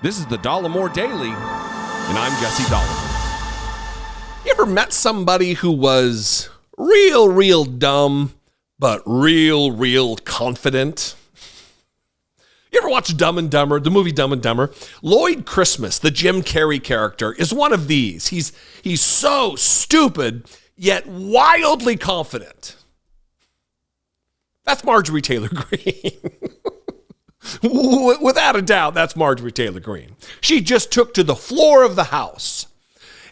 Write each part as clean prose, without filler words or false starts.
This is the Dollemore Daily, and I'm Jesse Dollemore. You ever met somebody who was real dumb, but real confident? You ever watch Dumb and Dumber, the movie Dumb and Dumber? Lloyd Christmas, the Jim Carrey character, is one of these. He's so stupid, yet wildly confident. That's Marjorie Taylor Greene. Without a doubt, that's Marjorie Taylor Greene. She just took to the floor of the House.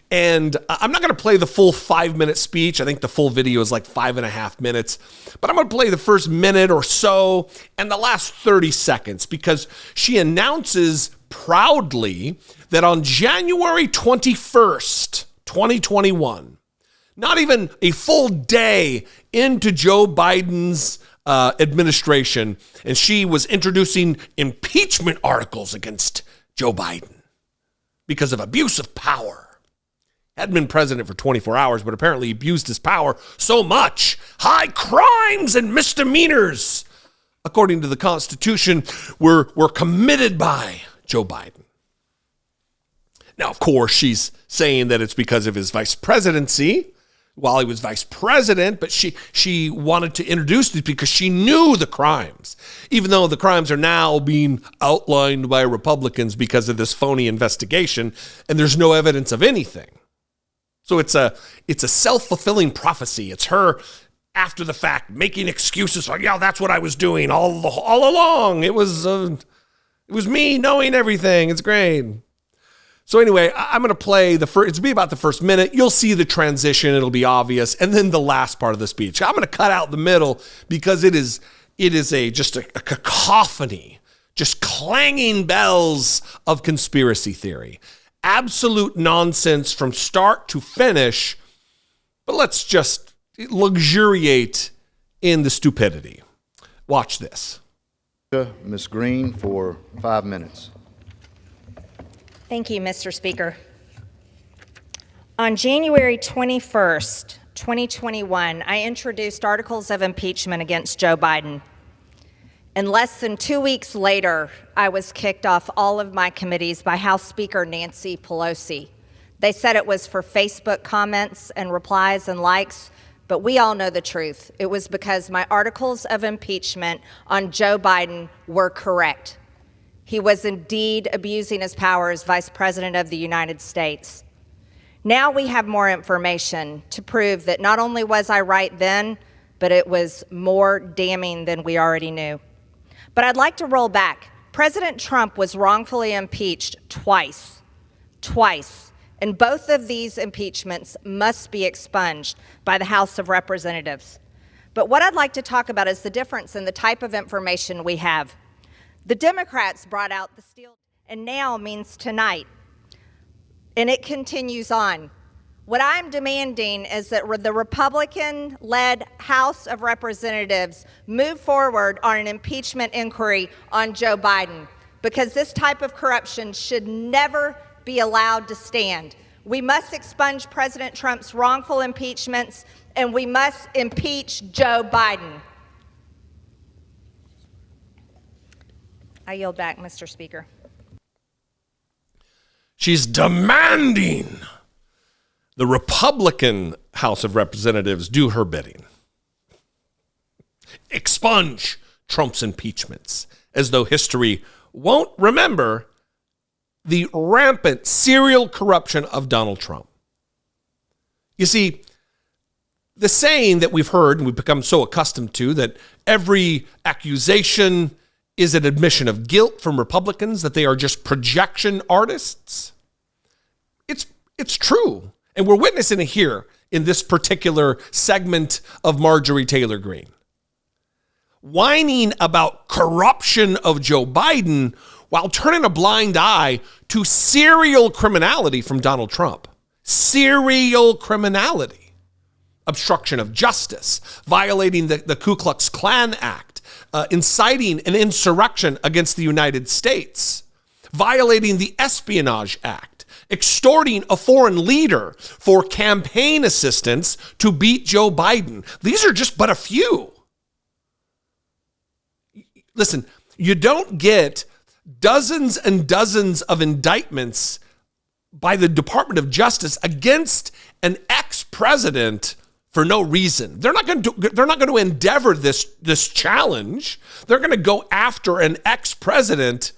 And I'm not going to play the full 5-minute speech. I think the full video is like 5.5 minutes. But I'm going to play the first minute or so and the last 30 seconds because she announces proudly that on January 21st, 2021, not even a full day into Joe Biden's administration, and she was introducing impeachment articles against Joe Biden because of abuse of power. Hadn't been president for 24 hours, but apparently abused his power so much. High crimes and misdemeanors, according to the Constitution, were committed by Joe Biden. Now, of course, she's saying that it's because of his vice presidency while he was vice president, but she wanted to introduce these because she knew the crimes, even though the crimes are now being outlined by Republicans because of this phony investigation, and there's no evidence of anything. So it's a self-fulfilling prophecy. It's her after the fact making excuses like, yeah, that's what I was doing all along. It was me knowing everything. It's great. So anyway, I'm going to play it's be about the first minute. You'll see the transition. It'll be obvious. And then the last part of the speech. I'm going to cut out the middle because it is just a cacophony, just clanging bells of conspiracy theory. Absolute nonsense from start to finish. But let's just luxuriate in the stupidity. Watch this. Ms. Greene for 5 minutes. Thank you, Mr. Speaker. On January 21st, 2021, I introduced articles of impeachment against Joe Biden. And less than 2 weeks later, I was kicked off all of my committees by House Speaker Nancy Pelosi. They said it was for Facebook comments and replies and likes, but we all know the truth. It was because my articles of impeachment on Joe Biden were correct. He was indeed abusing his power as Vice President of the United States. Now we have more information to prove that not only was I right then, but it was more damning than we already knew. But I'd like to roll back. President Trump was wrongfully impeached twice, and both of these impeachments must be expunged by the House of Representatives. But what I'd like to talk about is the difference in the type of information we have. The Democrats brought out the steal, and now means tonight. And it continues on. What I'm demanding is that the Republican-led House of Representatives move forward on an impeachment inquiry on Joe Biden, because this type of corruption should never be allowed to stand. We must expunge President Trump's wrongful impeachments, and we must impeach Joe Biden. I yield back, Mr. Speaker. She's demanding the Republican House of Representatives do her bidding. Expunge Trump's impeachments, as though history won't remember the rampant serial corruption of Donald Trump. You see, the saying that we've heard and we've become so accustomed to, that every accusation is an admission of guilt from Republicans, that they are just projection artists. It's true. And we're witnessing it here in this particular segment of Marjorie Taylor Greene. Whining about corruption of Joe Biden while turning a blind eye to serial criminality from Donald Trump. Serial criminality. Obstruction of justice, violating the Ku Klux Klan Act, inciting an insurrection against the United States, violating the Espionage Act, extorting a foreign leader for campaign assistance to beat Joe Biden. These are just but a few. Listen, you don't get dozens and dozens of indictments by the Department of Justice against an ex-president for no reason. They're not going to endeavor this challenge. They're going to go after an ex-president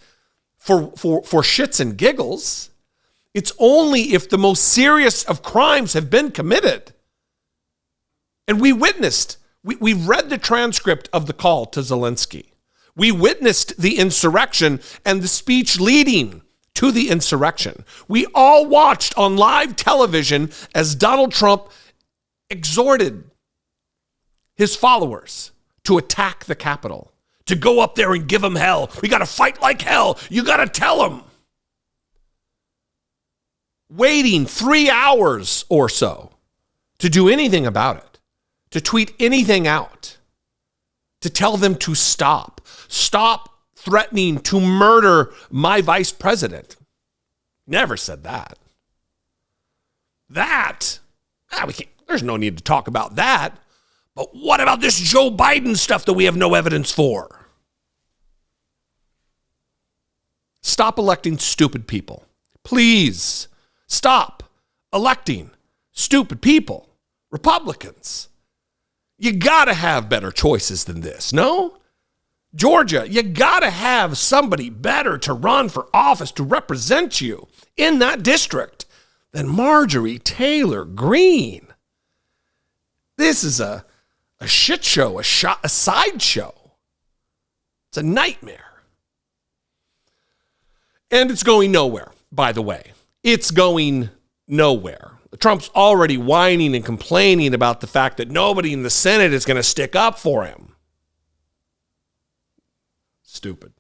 for shits and giggles. It's only if the most serious of crimes have been committed. And we witnessed, we read the transcript of the call to Zelensky. We witnessed the insurrection and the speech leading to the insurrection. We all watched on live television as Donald Trump exhorted his followers to attack the Capitol, to go up there and give them hell. We got to fight like hell. You got to tell them. Waiting 3 hours or so to do anything about it, to tweet anything out, to tell them to stop threatening to murder my vice president. Never said that. There's no need to talk about that. But what about this Joe Biden stuff that we have no evidence for? Stop electing stupid people. Please stop electing stupid people. Republicans. You got to have better choices than this, no? Georgia, you got to have somebody better to run for office to represent you in that district than Marjorie Taylor Greene. This is a shit show, a sideshow. It's a nightmare. And it's going nowhere, by the way. It's going nowhere. Trump's already whining and complaining about the fact that nobody in the Senate is going to stick up for him. Stupid.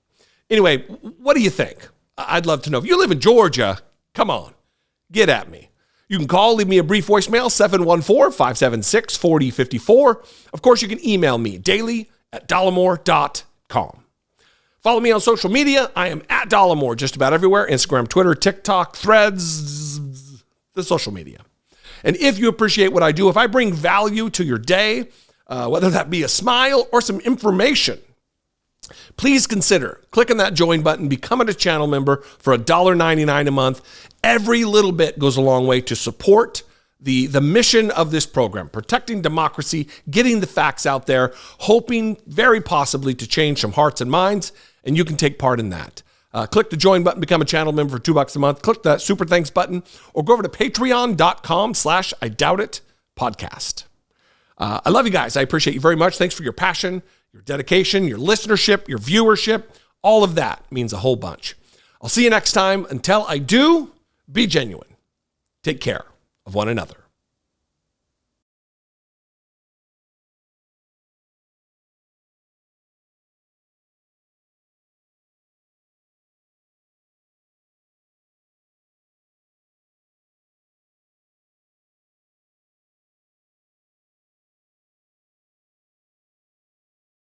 Anyway, what do you think? I'd love to know. If you live in Georgia, come on, get at me. You can call, leave me a brief voicemail, 714-576-4054. Of course, you can email me, daily@dollemore.com. Follow me on social media. I am at Dollemore just about everywhere. Instagram, Twitter, TikTok, Threads, the social media. And if you appreciate what I do, if I bring value to your day, whether that be a smile or some information, please consider clicking that join button, becoming a channel member for $1.99 a month. Every little bit goes a long way to support the mission of this program, protecting democracy, getting the facts out there, hoping very possibly to change some hearts and minds, and you can take part in that. Click the join button, become a channel member for $2 a month. Click that super thanks button, or go over to patreon.com/IDoubtIt podcast. I love you guys. I appreciate you very much. Thanks for your passion, your dedication, your listenership, your viewership. All of that means a whole bunch. I'll see you next time. Until I do, be genuine. Take care of one another.